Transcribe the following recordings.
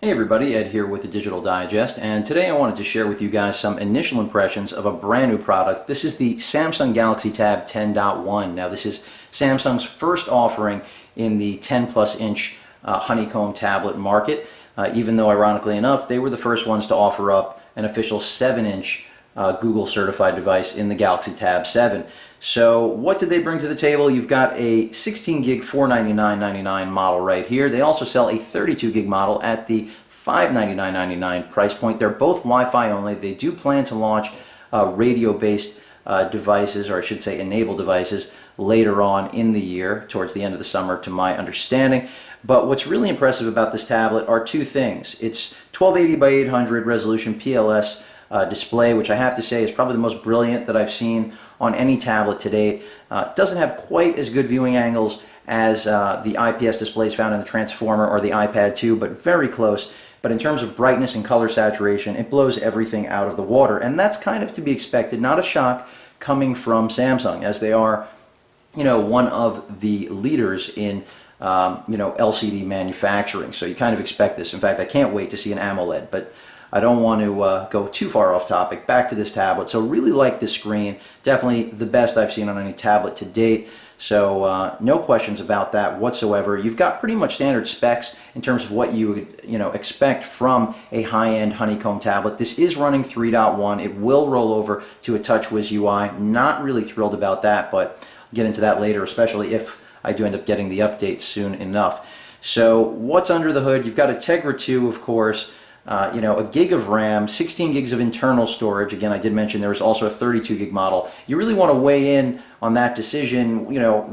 Hey everybody, Ed here with the Digital Digest, and today I wanted to share with you guys some initial impressions of a brand new product. This is the Samsung Galaxy Tab 10.1. Now this is Samsung's first offering in the 10 plus inch honeycomb tablet market, even though ironically enough they were the first ones to offer up an official 7-inch Google certified device in the Galaxy Tab 7. So what did they bring to the table? You've got a 16 gig $499.99 model right here. They also sell a 32 gig model at the $599.99 price point. They're both Wi-Fi only. They do plan to launch radio-based devices, or I should say enabled devices, later on in the year, towards the end of the summer to my understanding. But what's really impressive about this tablet are two things. It's 1280 by 800 resolution PLS display, which I have to say is probably the most brilliant that I've seen on any tablet to date. It doesn't have quite as good viewing angles as the IPS displays found in the Transformer or the iPad 2, but very close. But in terms of brightness and color saturation, it blows everything out of the water. And that's kind of to be expected, not a shock coming from Samsung, as they are, one of the leaders in LCD manufacturing. So you kind of expect this. In fact, I can't wait to see an AMOLED, but I don't want to go too far off topic. Back to this tablet. So really like this screen. Definitely the best I've seen on any tablet to date. So no questions about that whatsoever. You've got pretty much standard specs in terms of what you would expect from a high-end honeycomb tablet. This is running 3.1. It will roll over to a TouchWiz UI. Not really thrilled about that, but I'll get into that later, especially if I do end up getting the update soon enough. So what's under the hood? You've got a Tegra 2, of course. A gig of RAM, 16 gigs of internal storage. Again, I did mention there was also a 32 gig model. You really want to weigh in on that decision,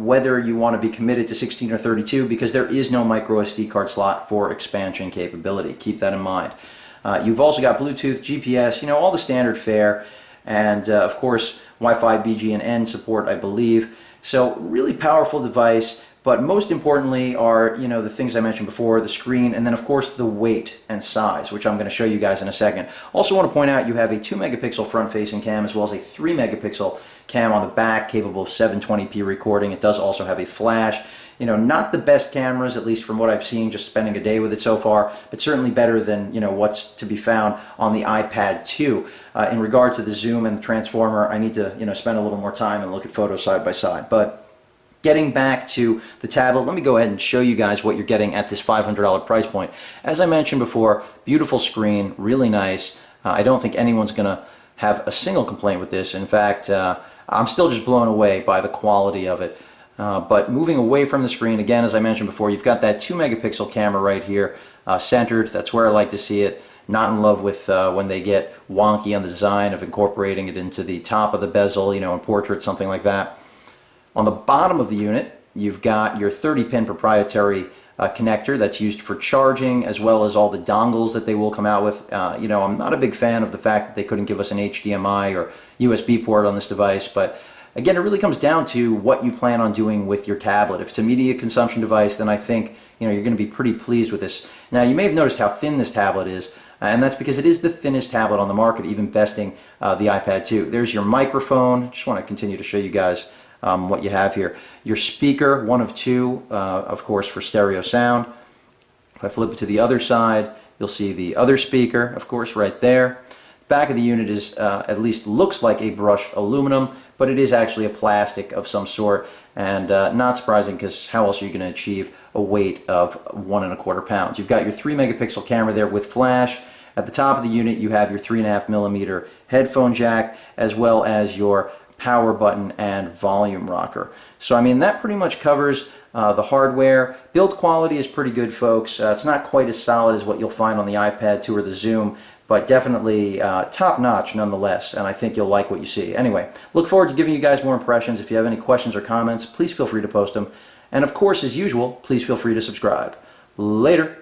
whether you want to be committed to 16 or 32, because there is no micro SD card slot for expansion capability. Keep that in mind. You've also got Bluetooth, GPS, all the standard fare, and of course Wi-Fi, BGN support, I believe. So really powerful device. But most importantly are, the things I mentioned before, the screen, and then of course the weight and size, which I'm going to show you guys in a second. Also want to point out you have a 2 megapixel front-facing cam as well as a 3 megapixel cam on the back, capable of 720p recording. It does also have a flash. Not the best cameras, at least from what I've seen, just spending a day with it so far, but certainly better than, what's to be found on the iPad 2. In regard to the zoom and the transformer, I need to, spend a little more time and look at photos side by side. But getting back to the tablet, let me go ahead and show you guys what you're getting at this $500 price point. As I mentioned before, beautiful screen, really nice. I don't think anyone's going to have a single complaint with this. In fact, I'm still just blown away by the quality of it. But moving away from the screen, again, as I mentioned before, you've got that 2 megapixel camera right here, centered. That's where I like to see it. Not in love with when they get wonky on the design of incorporating it into the top of the bezel, in portrait, something like that. On the bottom of the unit, you've got your 30-pin proprietary connector that's used for charging, as well as all the dongles that they will come out with. I'm not a big fan of the fact that they couldn't give us an HDMI or USB port on this device, but again, it really comes down to what you plan on doing with your tablet. If it's a media consumption device, then I think you're going to be pretty pleased with this. Now, you may have noticed how thin this tablet is, and that's because it is the thinnest tablet on the market, even besting the iPad 2. There's your microphone. Just want to continue to show you guys what you have here. Your speaker, one of two, of course, for stereo sound. If I flip it to the other side, you'll see the other speaker, of course, right there. Back of the unit is, at least looks like a brushed aluminum, but it is actually a plastic of some sort, and not surprising, because how else are you going to achieve a weight of 1¼ pounds? You've got your 3 megapixel camera there with flash. At the top of the unit, you have your 3.5 millimeter headphone jack, as well as your power button and volume rocker. So I mean, that pretty much covers the hardware. Build quality is pretty good, folks. It's not quite as solid as what you'll find on the iPad 2 or the Zoom, but definitely top-notch nonetheless, and I think you'll like what you see. Anyway, look forward to giving you guys more impressions. If you have any questions or comments, please feel free to post them. And of course, as usual, please feel free to subscribe. Later.